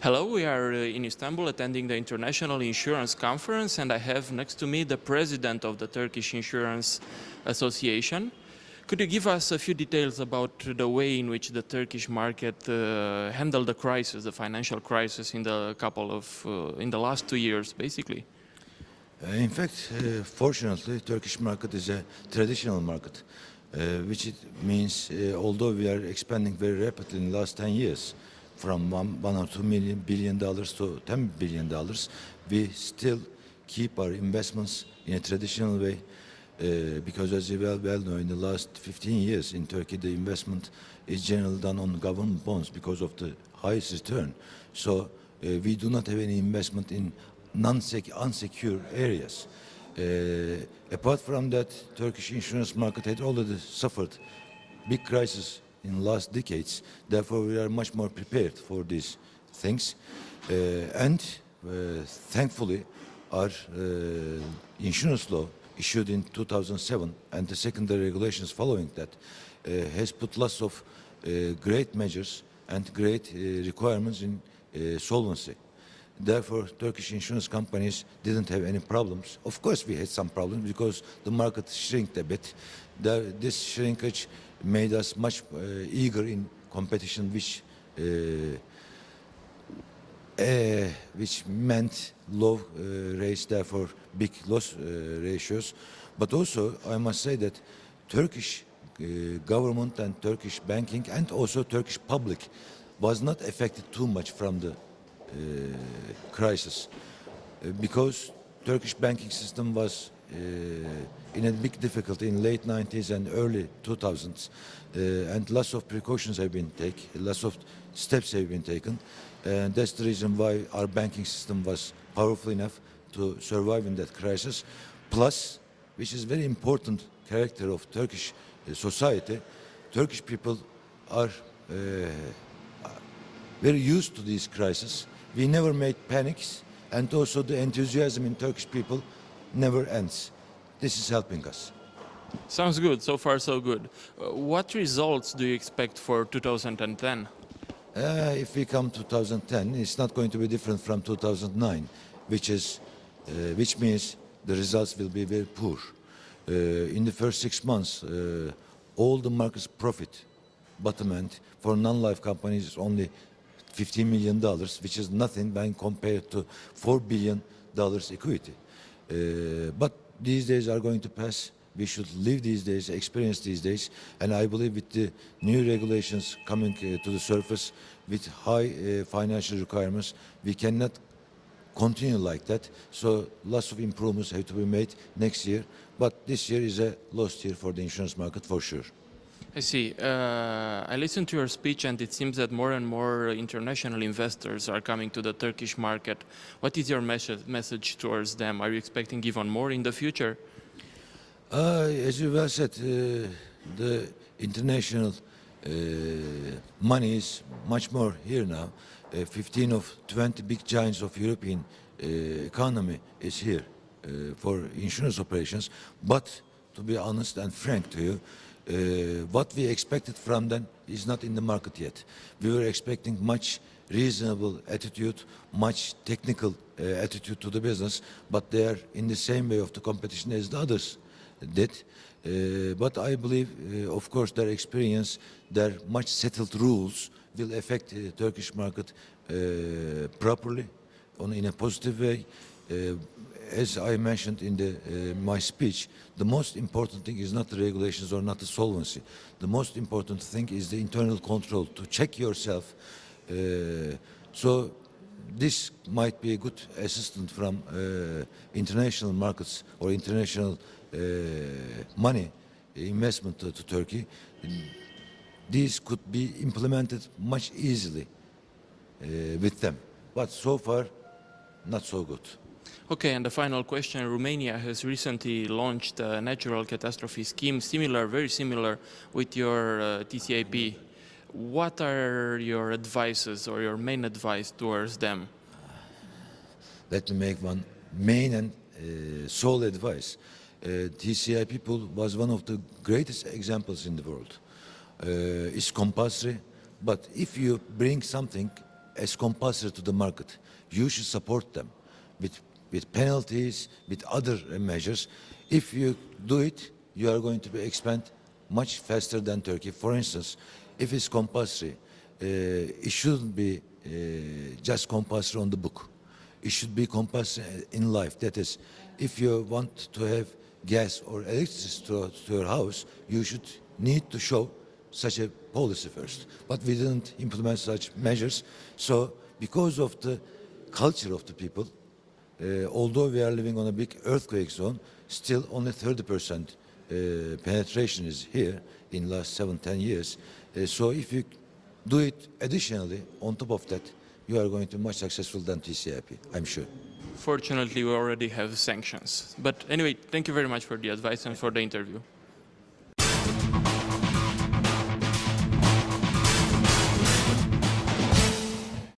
Hello, we are in Istanbul attending the International Insurance Conference, and I have next to me the president of the Turkish Insurance Association. Could you give us a few details about the way in which the Turkish market handled the crisis, the financial crisis in the last 2 years, basically? In fact, fortunately, Turkish market is a traditional market, which it means although we are expanding very rapidly in the last 10 years, from one or $2 billion to $10 billion, we still keep our investments in a traditional way. Because as you well know, in the last 15 years in Turkey, the investment is generally done on government bonds because of the highest return. So we do not have any investment in unsecure areas. Apart from that, Turkish insurance market had already suffered big crisis in the last decades. Therefore, we are much more prepared for these things. Thankfully, our insurance law issued in 2007 and the secondary regulations following that has put lots of great measures and great requirements in solvency. Therefore, Turkish insurance companies didn't have any problems. Of course, we had some problems because the market shrinked a bit. This shrinkage made us much eager in competition, which meant low rates, therefore big loss ratios. But also, I must say that Turkish government and Turkish banking and also Turkish public was not affected too much from the crisis because Turkish banking system was in a big difficulty in late 90s and early 2000s, and lots of precautions have been taken, lots of steps have been taken, and that's the reason why our banking system was powerful enough to survive in that crisis. Plus, which is very important character of Turkish society, Turkish people are very used to these crises. We never made panics, and also the enthusiasm in Turkish people never ends. This is helping us. Sounds good. So far, so good. What results do you expect for 2010? If we come to 2010, it's not going to be different from 2009, which means the results will be very poor. In the first 6 months, all the market's profit, bottom end, for non-life companies is only $15 million, which is nothing when compared to $4 billion equity. But these days are going to pass. We should live these days, experience these days, and I believe with the new regulations coming to the surface with high financial requirements, we cannot continue like that. So lots of improvements have to be made next year, but this year is a lost year for the insurance market for sure. I see. I listened to your speech and it seems that more and more international investors are coming to the Turkish market. What is your message towards them? Are you expecting even more in the future? As you well said, the international money is much more here now. 15 of 20 big giants of European economy is here for insurance operations. But to be honest and frank to you, what we expected from them is not in the market yet. We were expecting much reasonable attitude, much technical attitude to the business, but they are in the same way of the competition as the others did. But I believe, of course, their experience, their much settled rules will affect the Turkish market properly, in a positive way. As I mentioned in my speech, the most important thing is not the regulations or not the solvency. The most important thing is the internal control, to check yourself. So this might be a good assistant from international markets or international money investment to Turkey. These could be implemented much easily with them, but so far not so good. Okay, and the final question. Romania has recently launched a natural catastrophe scheme, very similar with your TCAP. What are your advices or your main advice towards them? Let me make one main and sole advice. TCI people was one of the greatest examples in the world. It's compulsory, but if you bring something as compulsory to the market. You should support them with penalties, with other measures. If you do it, you are going to be expand much faster than Turkey. For instance, if it's compulsory, it shouldn't be just compulsory on the book. It should be compulsory in life. That is, if you want to have gas or electricity to your house, you should need to show such a policy first. But we didn't implement such measures. So because of the culture of the people, although we are living on a big earthquake zone, still only 30% penetration is here in last 7-10 years. So if you do it additionally on top of that, you are going to be much successful than TCIP, I'm sure. Fortunately, we already have sanctions. But anyway, thank you very much for the advice and for the interview.